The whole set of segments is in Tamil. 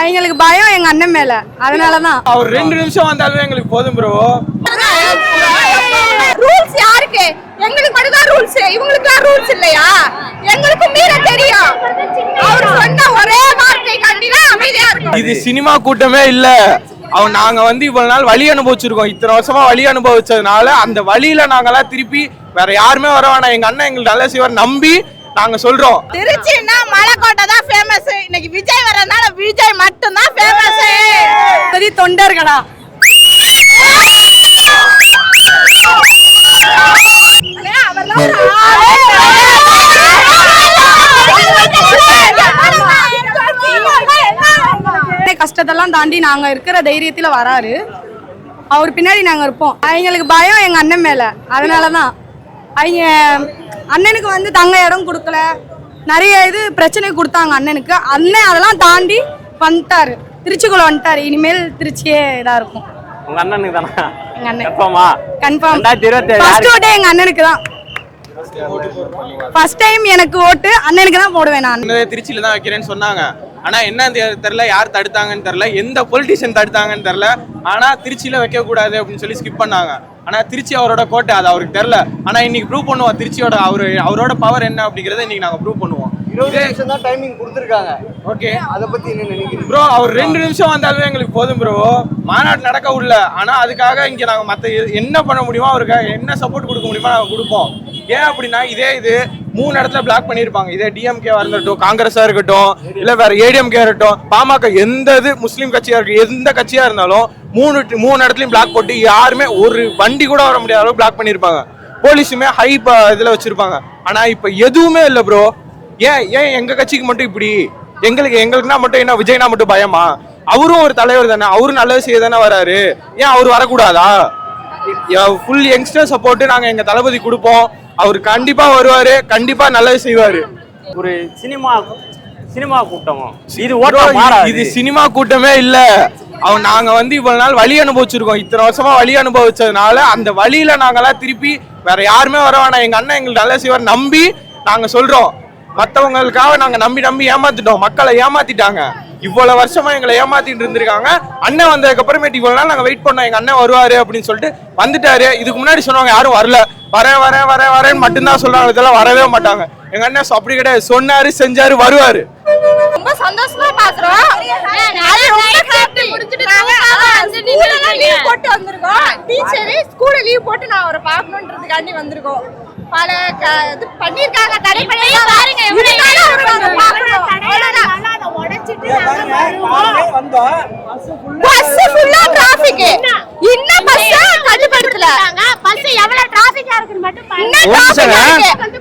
எங்களுக்கு பயம் எங்க அண்ணன் மேல, அதனாலதான். அவர் 2 நிமிஷம் வந்தாலும் எங்களுக்கு போதும் ப்ரோ. ரூல்ஸ் யாருக்கு? எங்களுக்கு மட்டும் தான் ரூல்ஸ், இவங்களுக்குலாம் ரூல்ஸ் இல்லையா? எங்களுக்கு மீற தெரியும். அவர் சொன்ன ஒரே வார்த்தை கண்டினா அமைதியா இருக்கும். இது சினிமா கூட்டமே இல்ல. நாங்க இவ்வளவு நாள் வழி அனுபவிச்சிருக்கோம். இத்தனை வருஷமா வழி அனுபவிச்சதுனால அந்த வழியில நாங்கெல்லாம் திருப்பி வேற யாருமே வர வேணாம், எங்க அண்ணன் எங்களுக்கு நல்ல செய்வார் நம்பி நாங்க சொல்றோம். திருச்சின்னா மலைக்கோட்டை தான் ஃபேமஸ். இன்னைக்கு விஜய் வரதுனால விஜய் மட்டும் தான் ஃபேமஸ். பெரிய தொண்டர்களா கஷ்டத்தெல்லாம் தாண்டி நாங்க இருக்கிற தைரியத்துல வராரு. அவர் பின்னாடி நாங்க இருப்போம். எங்களுக்கு பயம் எங்க அண்ணன் மேல, அதனாலதான். அவங்க அண்ணனுக்கு தங்க இடம் கொடுக்கல, நிறைய பிரச்சனை கொடுத்தாங்க அண்ணனுக்கு. அண்ணன் அதெல்லாம் தாண்டி வந்துட்டாரு, திருச்சிக்குள்ள வந்துட்டாரு. இனிமேல் திருச்சியே இதா இருக்கும். உங்க அண்ணனுக்கு தானா? எங்க அண்ணன் கன்ஃபார்ம். ஃபர்ஸ்ட் ஓட்டே எங்க அண்ணனுக்கு தான். ஃபர்ஸ்ட் டைம் எனக்கு ஓட்டு அண்ணனுக்கு தான் போடுவேன். நான் திருச்சியில தான் வைக்கிறேன்னு சொன்னாங்க. ஆனா என்ன தெரியல, யார் தடுத்தாங்கன்னு தெரியல, எந்த பொலிட்டிஷியன் தடுத்தாங்கன்னு தெரியல. ஆனா திருச்சியில வைக்க கூடாது அப்படின்னு சொல்லி ஸ்கிப் பண்ணாங்க. ஆனா திருச்சி அவரோட கோட்டை, அது அவருக்கு தெரியல. ஆனா இன்னைக்கு ப்ரூவ் பண்ணுவோம் திருச்சியோட அவரோட பவர் என்ன அப்படிங்கறத இன்னைக்கு நாங்க ப்ரூவ் பண்ணுவோம். 20 நிமிஷம் தான் டைமிங் கொடுத்திருக்காங்க. ஓகே, அத பத்தி என்ன நினைக்கிறீங்க ப்ரோ? அவர் 2 நிமிஷம் வந்தாலும் எங்களுக்கு போதும் ப்ரோ. மாநாடு நடக்க உள்ள, ஆனா அதுக்காக இங்க நாங்க மத்த என்ன பண்ண முடியுமோ, அவருக்கு என்ன சப்போர்ட் கொடுக்க முடியுமோ நாங்க கொடுப்போம். ஏன் அப்படின்னா இது 3 இடத்துல பிளாக் பண்ணிருப்பாங்க. இதே டிஎம்கேவா இருக்கட்டும், காங்கிரஸா இருக்கட்டும், இல்ல வேற ஏடிஎம்கே இருக்கட்டும், பாமக, எந்த முஸ்லீம் கட்சியா இருக்கு, எந்த கட்சியா இருந்தாலும் 3 இடத்துலயும் பிளாக் போட்டு யாருமே ஒரு வண்டி கூட வர முடியாத அளவுக்கு பிளாக் பண்ணிருப்பாங்க. போலீஸுமே ஹை இதுல வச்சிருப்பாங்க. ஆனா இப்ப எதுவுமே இல்ல ப்ரோ. ஏன் எங்க கட்சிக்கு மட்டும் இப்படி? எங்களுக்குனா மட்டும் என்ன, விஜய்னா மட்டும் பயமா? அவரும் ஒரு தலைவர் தானே, அவரும் நல்லது செய்ய தானே வராரு. ஏன் அவர் வரக்கூடாதா? ஃபுல் யங்ஸ்டர் சப்போர்ட் நாங்க எங்க தளபதி கொடுப்போம். அவர் கண்டிப்பா வருவாரு, கண்டிப்பா நல்லது செய்வாரு. ஒரு சினிமா கூட்டமும் இது சினிமா கூட்டமே இல்ல. நாங்க இவ்வளவு நாள் வழி அனுபவிச்சிருக்கோம். இத்தனை வருஷமா வழி அனுபவிச்சதுனால அந்த வழியில நாங்கெல்லாம் திருப்பி வேற யாருமே வர வேணாம், எங்க அண்ணன் எங்களுக்கு நல்ல செய்வார் நம்பி நாங்க சொல்றோம். மற்றவங்களுக்காக நாங்க நம்பி ஏமாத்திட்டோம். மக்களை ஏமாத்திட்டாங்க. இவ்வளவு வருஷமா எங்களை ஏமாத்திட்டு இருந்திருக்காங்க. அண்ணன் வந்ததுக்கு அப்புறமேட்டு இவ்வளவு நாள் நாங்க வெயிட் பண்ணோம், எங்க அண்ணன் வருவாரு அப்படின்னு சொல்லிட்டு வந்துட்டாரு. இதுக்கு முன்னாடி சொன்னவங்க யாரும் வரல. வரேன்னு மட்டும்தான் சொல்றாங்க, இதெல்லாம் வரவே மாட்டாங்க. எங்க அண்ணன் அப்படி கிடையாது, சொன்னாரு, செஞ்சாரு, வருவாரு. ரொம்ப சந்தோஷமா பாக்குறோம். லீவ் போட்டு வந்திருக்கோம். டீச்சர் ஸ்கூல்ல லீவ் போட்டு நான் அவரை பார்க்கணும்ன்றதுக்காண்டி வந்திருக்கோம். பல இது பண்ணிருக்காங்க, தடை பண்ணிருக்காங்க. பாருங்க பஸ் ஃபுல்லா டிராபிக். இன்னும் பஸ் கட்டுப்படுத்தல. பஸ் எவ்வளவு டிராபிக்கா இருக்குன்னு மட்டும் பாருங்க.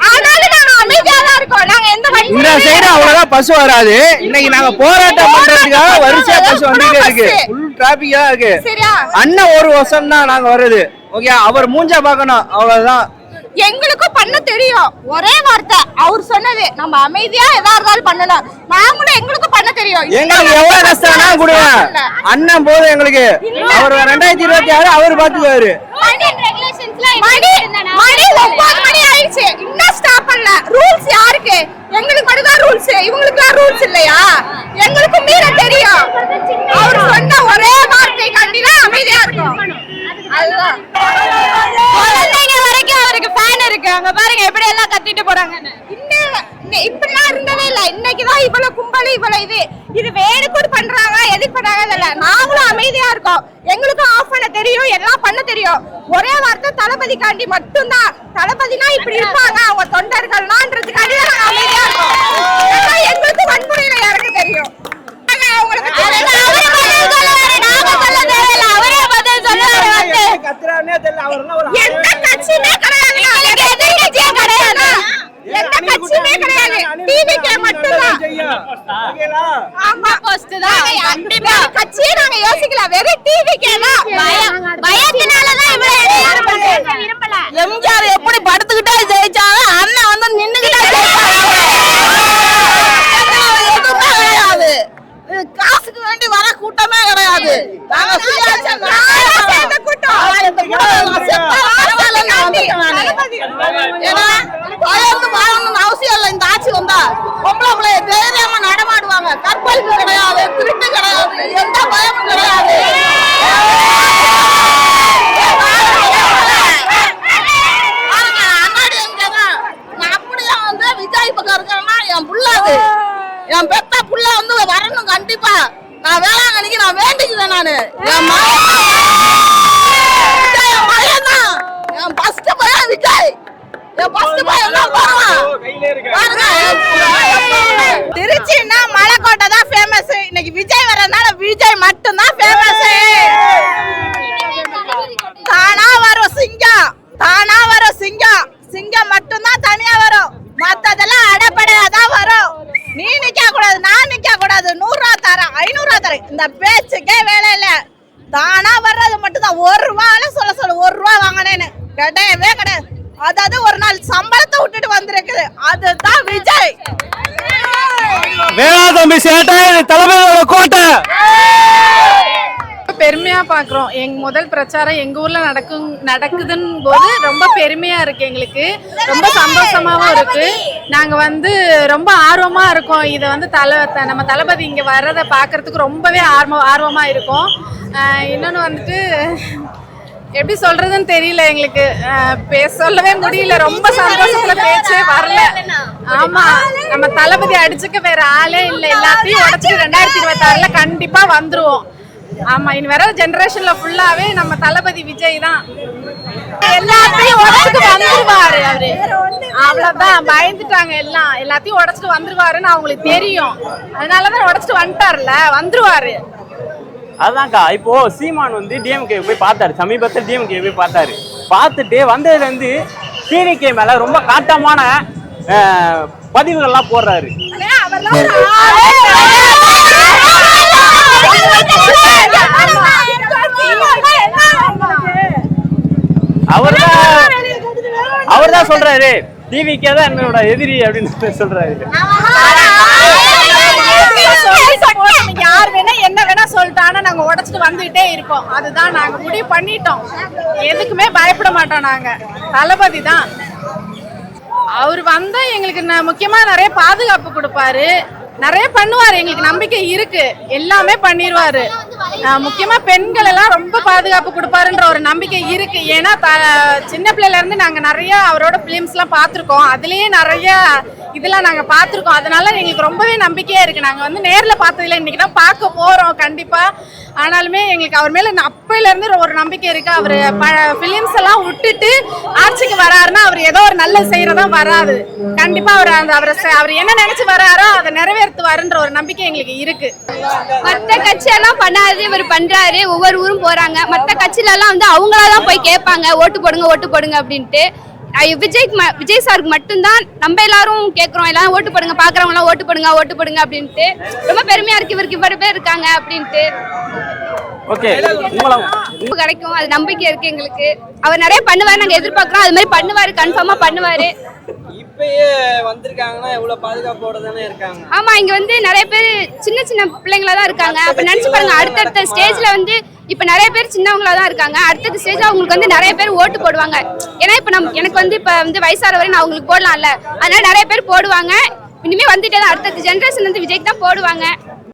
ஆனாலும் நாங்க அமைதியா தான் இருக்கோம். நாங்க எந்த வண்டி இந்த சைடு அவ்வளவுதான் பஸ் வராது. இன்னைக்கு நாங்க போராட்டம் பண்றதுக்காக வரிசையா பஸ் வந்துட்டே இருக்கு. ஃபுல் டிராபிக்கா இருக்கு. அண்ணன் ஒரு வருஷம் தான் நாங்க வருது. ஓகே, அவர் மூஞ்சா பார்க்கணும், அவ்வளவுதான். எங்களுக்கும் பண்ண தெரியும். ஒரே வார்த்தை அவர் சொன்னது, நம்ம அமைதியா எதா இருந்தாலும் பண்ணலாம். நாங்களும் எங்களுக்கும் பண்ண தெரியும். எங்களுக்கு எவ்வளவு கஷ்டம்னா கொடுங்க. அண்ணன் போதும் எங்களுக்கு. அவர் 2026 அவர் பாத்துக்குவாரு. மணி 9 மணி ஆயிடுச்சு, இன்னும் ஸ்டாப் பண்ணல. ரூல்ஸ் யாருக்கு? எங்களுக்கு மட்டும் தான் ரூல்ஸ், இவங்களுக்குலாம் ரூல்ஸ் இல்லையா? எங்களுக்கும் மீற தெரியும். அவர் சொன்ன ஒரே வார்த்தை கண்டினா அமைதியா இருக்கும். அதுதான். குழந்தைங்க வரைக்கும் அவருக்கு ஃபேன் இருக்கு. அங்க பாருங்க எப்படி எல்லாம் கத்திட்டு போறாங்கன்னு. இப்படிலாம் இருந்ததே இல்ல. இன்னைக்குதான் இவ்வளவு கும்பல், இவ்வளவு இது வேணுக்கு பண்றாங்க, எதுக்கு பண்றாங்க இல்ல. நாங்களும் அமைதியா இருக்கோம். எங்களுக்கும் ஆஃப் பண்ண தெரியும், எல்லாம் பண்ண தெரியும். ஒரே வார்த்தை தளபதிக்காண்டி மட்டும்தான். தளபதினா இப்படி இருப்பாங்க, அவங்க தொண்டர்கள்னான்றதுக்காண்டி தான் நாங்க அமைதியா இருக்கோம். எங்களுக்கு வன்முறையில யாருக்கு தெரியும்? எந்த கட்சியுமே கிடையாது, எதிர்கட்சியே கிடையாது, எந்த கட்சியுமே கிடையாது. டிவிகே மட்டும்தான். ஆமா, போஸ்ட் தான். கண்டிப்பா கட்சியே நாங்க யோசிக்கல, வெறும் டிவிகே தான். பயத்தினால தான் இவ்வளவு விரும்பல. எம்ஜிஆர் எப்படி படுத்துக்கிட்டே ஜெயிச்சாங்க, அண்ணன் நின்னுகிட்டே கிடையாது. காசுக்கு வேண்டி வர கூட்டமே கிடையாது. அவசியம் இல்ல. இந்த ஆட்சி வந்தா பொம்பளை தைரியமா நடமாடுவாங்க. கற்பழிப்பு கிடையாது, திருட்டு கிடையாது. கண்டிப்பா நான் வேளாங்கண்ணிக்கு நான் வேண்டிக்குவேன். நானு என் மகன் தான் என் ஃபர்ஸ்ட் பையன் விஜய். என் ஃபர்ஸ்ட் பையன் தான் திருச்சின்னா மலைக்கோட்டை தான் ஃபேமஸ். இன்னைக்கு விஜய் வரதுனால விஜய் மட்டும் தான் ஃபேமஸ். தானா வரும் சிங்கம், தானா வரும் சிங்கம். சிங்கம் மட்டும் தான் தனியா வரும், மத்ததெல்லாம் அடப்படையா தான் வரும். நீ நிக்க கூடாது, நான் நிக்க கூடாது. 100 ரூபா தரேன், 500 ரூபா தரேன், இந்த பேச்சுக்கே வேலை இல்ல. தானா வர்றது மட்டும் தான். 1 ரூபால சொல்ல 1 ரூபா வாங்கினேன்னு கிடையவே கிடையாது. அதாவது ஒரு நாள் சம்பளத்தை விட்டுட்டு வந்திருக்குது, அதுதான் விஜய். வேளாதம்பி சேட்டை தலைமையோட கோட்டை. பெருமையா பாக்குறோம். எங்க முதல் பிரச்சாரம் எங்க ஊர்ல நடக்குதுன்னு போது ரொம்ப பெருமையா இருக்கு. எங்களுக்கு ரொம்ப சந்தோஷமாவும் இருக்கு. நாங்க ரொம்ப ஆர்வமா இருக்கோம். இதை நம்ம தளபதி இங்க வர்றதை பாக்குறதுக்கு ரொம்பவே ஆர்வமா இருக்கும். இன்னொன்னு எப்படி சொல்றதுன்னு தெரியல எங்களுக்கு. சொல்லவே முடியல. ரொம்ப சந்தோஷத்துல பேச்சே வரல. ஆமா, நம்ம தளபதி அடிச்சுக்க வேற ஆளே இல்ல. எல்லாத்தையும் உடச்சு 2026ல கண்டிப்பா வந்துருவோம். ஆமா, இனி வர ஜெனரேஷன்ல ஃபுல்லாவே நம்ம தளபதி விஜய் தான். எல்லாத்தையும் உடச்சுட்டு வந்துருவாரு அவரு. அவ்வளவுதான், பயந்துட்டாங்க எல்லாம். எல்லாத்தையும் உடச்சிட்டு வந்துருவாருன்னு அவங்களுக்கு தெரியும். அதனாலதான் உடச்சிட்டு வந்துட்டாருல, வந்துருவாரு. அதான்க்கா, இப்போ சீமான் டிஎம்கே போய் பார்த்தாரு. சமீபத்தில் டிஎம்கே போய் பார்த்தாரு. பார்த்துட்டு வந்ததுல டிவிகே மேல ரொம்ப காட்டமான பதிவுகள்லாம் போடுறாரு. அவர்தான் சொல்றாரு டிவிகே தான் என்னோட எதிரி அப்படின்னு சொல்றாரு. யார் வேணா என்ன வேணா சொல்லிட்டானா நாங்க உடைச்சிட்டு வந்துட்டே இருப்போம். அதுதான் நாங்க முடிவு பண்ணிட்டோம். எதுக்குமே பயப்பட மாட்டோம். நாங்க தளபதி தான். அவர் வந்தா எங்களுக்கு முக்கியமா நிறைய பாதுகாப்பு கொடுப்பாரு, நிறைய பண்ணுவாரு. எங்களுக்கு நம்பிக்கை இருக்கு, எல்லாமே பண்ணிடுவாரு. முக்கியமா பெண்கள் எல்லாம் ரொம்ப பாதுகாப்பு கொடுப்பாருன்ற ஒரு நம்பிக்கை இருக்கு. ஏன்னா சின்ன பிள்ளைல இருந்து நாங்க நிறைய அவரோட பிலிம்ஸ் எல்லாம் பார்த்திருக்கோம். அதுலயே நிறைய இதெல்லாம் நாங்க பார்த்திருக்கோம். அதனால எங்களுக்கு ரொம்பவே நம்பிக்கையா இருக்கு. நாங்க நேர்ல பார்த்ததில்ல, இன்னைக்கு தான் பார்க்க போறோம் கண்டிப்பா. ஆனாலுமே எங்களுக்கு அவர் மேல அப்பையில இருந்து ஒரு நம்பிக்கை இருக்கு. அவரு பிலிம்ஸ் எல்லாம் விட்டுட்டு ஆட்சிக்கு வராருன்னா அவர் ஏதோ ஒரு நல்லது செய்யறதா வராது. கண்டிப்பா அவர் என்ன நினைச்சு வராரோ அதை நிறைவேற்றுவாருன்ற ஒரு நம்பிக்கை எங்களுக்கு இருக்கு. மற்ற கட்சியெல்லாம் பண்ணாது இவர் பண்றாரு. ஒவ்வொரு ஊரும் போறாங்க. மற்ற கட்சியில எல்லாம் அவங்களாதான் போய் கேட்பாங்க, ஓட்டு போடுங்க அப்படின்ட்டு. விஜய் சாருக்கு மட்டும்தான் நம்ம எல்லாரும் கேட்கிறோம். எல்லாரும் ஓட்டு போடுங்க, பாக்குறவங்க எல்லாம் ஓட்டு போடுங்க அப்படின்ட்டு. ரொம்ப பெருமையா இருக்கு, இவருக்கு இவ்வளவு பேர் இருக்காங்க அப்படின்ட்டு. கிடைக்கும், அது நம்பிக்கை இருக்கு எங்களுக்கு. அவர் நிறைய பண்ணுவாரு, நாங்க எதிர்பார்க்கிறோம். அது மாதிரி பண்ணுவாரு, கன்ஃபார்மா பண்ணுவாரு. இப்பயே வந்திருக்காங்கன்னா எவ்வளவு பாதுகாப்போட தானே இருக்காங்க. ஆமா, இங்க நிறைய பேர் சின்ன பிள்ளைங்களா தான் இருக்காங்க. அப்ப நினைச்சு பாருங்க, அடுத்தடுத்த ஸ்டேஜ்ல இப்ப நிறைய பேர் சின்னவங்களா தான் இருக்காங்க. அடுத்த ஸ்டேஜ் அவங்களுக்கு நிறைய பேர் ஓட்டு போடுவாங்க. ஏன்னா இப்ப எனக்கு இப்ப வயசான வரை நான் அவங்களுக்கு போடலாம்ல, அதனால நிறைய பேர் போடுவாங்க. இனிமே வந்துட்டே தான் அடுத்த ஜெனரேஷன் விஜய்க்கு தான் போடுவாங்க.